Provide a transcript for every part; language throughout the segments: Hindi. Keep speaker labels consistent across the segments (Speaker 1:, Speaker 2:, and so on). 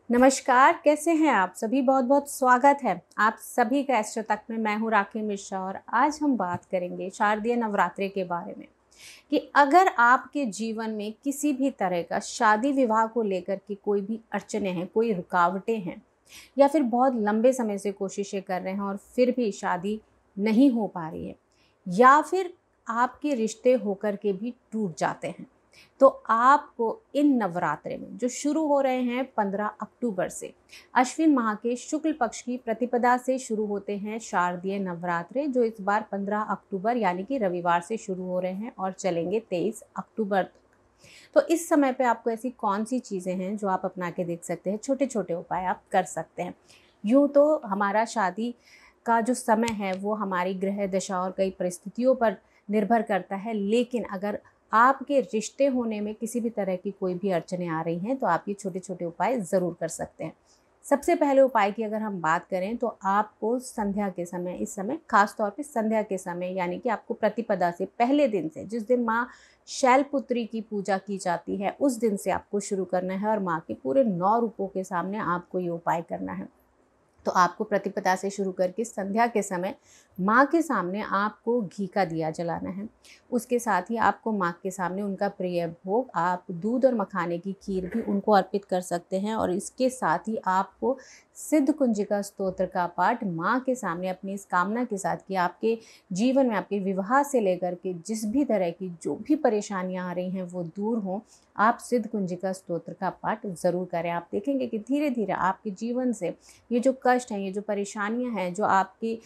Speaker 1: नमस्कार, कैसे हैं आप सभी। बहुत बहुत स्वागत है आप सभी का एस्ट्रो तक में। मैं हूँ राखी मिश्रा और आज हम बात करेंगे शारदीय नवरात्रि के बारे में कि अगर आपके जीवन में किसी भी तरह का शादी विवाह को लेकर के कोई भी अड़चने हैं, कोई रुकावटें हैं, या फिर बहुत लंबे समय से कोशिशें कर रहे हैं और फिर भी शादी नहीं हो पा रही है, या फिर आपके रिश्ते होकर के भी टूट जाते हैं, तो आपको इन नवरात्रे में जो शुरू हो रहे हैं 15 अक्टूबर से, अश्विन माह के शुक्ल पक्ष की प्रतिपदा से शुरू होते हैं शारदीय नवरात्रे, जो इस बार 15 अक्टूबर यानी कि रविवार से शुरू हो रहे हैं और चलेंगे 23 अक्टूबर तक। तो इस समय पे आपको ऐसी कौन सी चीज़ें हैं जो आप अपना के देख सकते हैं, छोटे छोटे उपाय आप कर सकते हैं। यूँ तो हमारा शादी का जो समय है वो हमारी ग्रह दशा और कई परिस्थितियों पर निर्भर करता है, लेकिन अगर आपके रिश्ते होने में किसी भी तरह की कोई भी अड़चनें आ रही हैं तो आप ये छोटे छोटे उपाय ज़रूर कर सकते हैं। सबसे पहले उपाय की अगर हम बात करें तो आपको संध्या के समय, इस समय खास तौर पे संध्या के समय यानी कि आपको प्रतिपदा से पहले दिन से, जिस दिन माँ शैलपुत्री की पूजा की जाती है, उस दिन से आपको शुरू करना है और माँ के पूरे 9 रूपों के सामने आपको ये उपाय करना है। तो आपको प्रतिपदा से शुरू करके संध्या के समय माँ के सामने आपको घी का दिया जलाना है। उसके साथ ही आपको माँ के सामने उनका प्रिय भोग, आप दूध और मखाने की खीर भी उनको अर्पित कर सकते हैं। और इसके साथ ही आपको सिद्ध कुंजिका स्तोत्र का पाठ माँ के सामने अपनी इस कामना के साथ कि आपके जीवन में, आपके विवाह से लेकर के जिस भी तरह की जो भी परेशानियाँ आ रही हैं वो दूर हों, आप सिद्ध कुंजिका स्तोत्र का पाठ ज़रूर करें। आप देखेंगे कि धीरे धीरे आपके जीवन से ये जो कष्ट हैं, ये जो परेशानियां हैं, जो आपके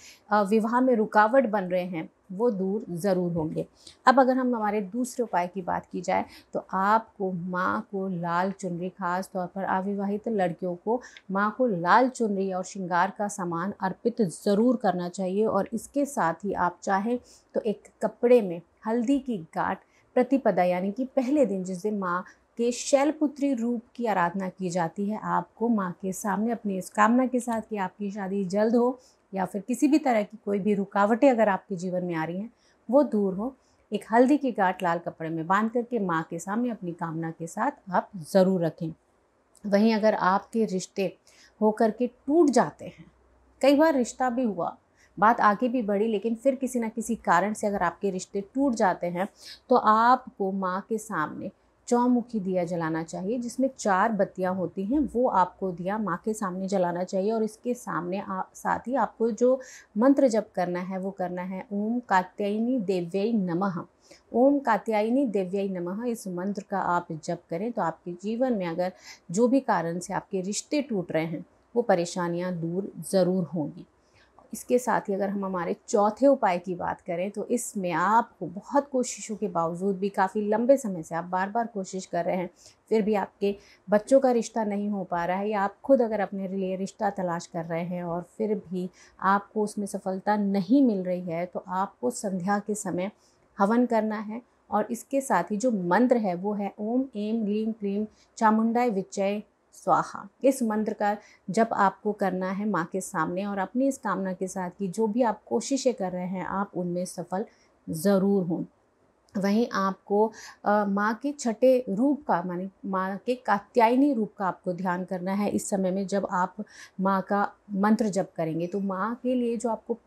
Speaker 1: विवाह में रुकावट बन रहे हैं, वो दूर ज़रूर होंगे। अब अगर हम हमारे दूसरे उपाय की बात की जाए तो आपको माँ को लाल चुनरी, खास तौर पर अविवाहित लड़कियों को माँ को लाल चुनरी और श्रृंगार का सामान अर्पित ज़रूर करना चाहिए। और इसके साथ ही आप चाहें तो एक कपड़े में हल्दी की गांठ प्रतिपदा यानी कि पहले दिन, जिस दिन माँ के शैलपुत्री रूप की आराधना की जाती है, आपको माँ के सामने अपनी इस कामना के साथ कि आपकी शादी जल्द हो या फिर किसी भी तरह की कोई भी रुकावटें अगर आपके जीवन में आ रही हैं वो दूर हो, एक हल्दी की गांठ लाल कपड़े में बांध करके माँ के सामने अपनी कामना के साथ आप ज़रूर रखें। वहीं अगर आपके रिश्ते होकर के टूट जाते हैं, कई बार रिश्ता भी हुआ, बात आगे भी बढ़ी, लेकिन फिर किसी न किसी कारण से अगर आपके रिश्ते टूट जाते हैं तो आपको माँ के सामने चौमुखी दिया जलाना चाहिए, जिसमें 4 बत्तियां होती हैं। वो आपको दिया माँ के सामने जलाना चाहिए और इसके सामने साथ ही आपको जो मंत्र जप करना है वो करना है ओम कात्यायनी देव्यै नमः। ओम कात्यायनी देव्यै नमः, इस मंत्र का आप जप करें तो आपके जीवन में अगर जो भी कारण से आपके रिश्ते टूट रहे हैं वो परेशानियां दूर ज़रूर होंगी। इसके साथ ही अगर हम हमारे चौथे उपाय की बात करें तो इसमें आपको बहुत कोशिशों के बावजूद भी, काफ़ी लंबे समय से आप बार बार कोशिश कर रहे हैं, फिर भी आपके बच्चों का रिश्ता नहीं हो पा रहा है, या आप खुद अगर अपने लिए रिश्ता तलाश कर रहे हैं और फिर भी आपको उसमें सफलता नहीं मिल रही है, तो आपको संध्या के समय हवन करना है। और इसके साथ ही जो मंत्र है वो है ओम ऐं ह्रीं क्लीं चामुंडाय विच्चय स्वाहा। इस मंत्र का जप आपको करना है माँ के सामने और अपनी इस कामना के साथ कि जो भी आप कोशिशें कर रहे हैं आप उनमें सफल ज़रूर हों। वहीं आपको माँ के छठे रूप का, माने माँ के कात्यायनी रूप का आपको ध्यान करना है इस समय में। जब आप माँ का मंत्र जप करेंगे तो माँ के लिए जो आपको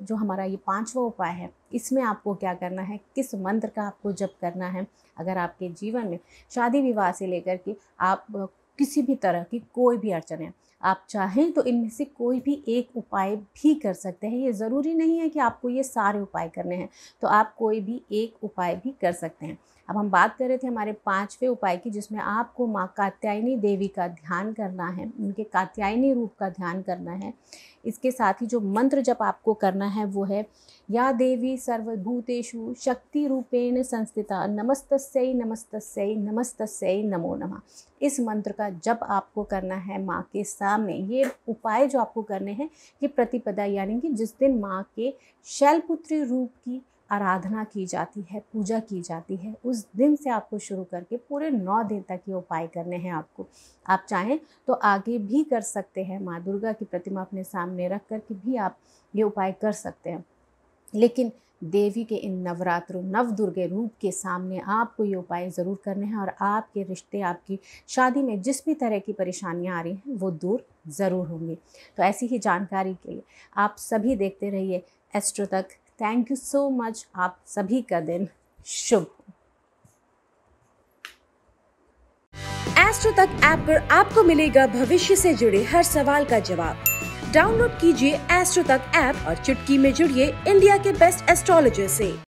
Speaker 1: जो हमारा ये 5वां उपाय है, इसमें आपको क्या करना है, किस मंत्र का आपको जप करना है। अगर आपके जीवन में शादी विवाह से लेकर के आप किसी भी तरह की कोई भी अड़चन है, आप चाहें तो इनमें से कोई भी एक उपाय भी कर सकते हैं। ये ज़रूरी नहीं है कि आपको ये सारे उपाय करने हैं, तो आप कोई भी एक उपाय भी कर सकते हैं। अब हम बात कर रहे थे हमारे 5वें उपाय की, जिसमें आपको माँ कात्यायनी देवी का ध्यान करना है, उनके कात्यायनी रूप का ध्यान करना है। इसके साथ ही जो मंत्र जप आपको करना है वो है या देवी सर्वभूतेषु शक्ति रूपेण संस्थिता नमस्तस्यै नमस्तस्यै नमस्तस्यै नमो नमः। इस मंत्र का जप आपको करना है माँ के सामने। ये उपाय जो आपको करने हैं ये प्रतिपदा यानी कि जिस दिन माँ के शैलपुत्री रूप की आराधना की जाती है, पूजा की जाती है, उस दिन से आपको शुरू करके पूरे 9 दिन तक ये उपाय करने हैं आपको। आप चाहें तो आगे भी कर सकते हैं, माँ दुर्गा की प्रतिमा अपने सामने रख कर के भी आप ये उपाय कर सकते हैं। लेकिन देवी के इन नवरात्रों नव दुर्गे रूप के सामने आपको ये उपाय ज़रूर करने हैं और आपके रिश्ते, आपकी शादी में जिस भी तरह की परेशानियां आ रही हैं वो दूर ज़रूर होंगी। तो ऐसी ही जानकारी के लिए आप सभी देखते रहिए एस्ट्रो तक। Thank you so much. आप सभी का दिन शुभ हो।
Speaker 2: एस्ट्रो तक ऐप पर आपको मिलेगा भविष्य से जुड़े हर सवाल का जवाब। डाउनलोड कीजिए एस्ट्रो तक ऐप और चुटकी में जुड़िए इंडिया के बेस्ट एस्ट्रोलॉजर से।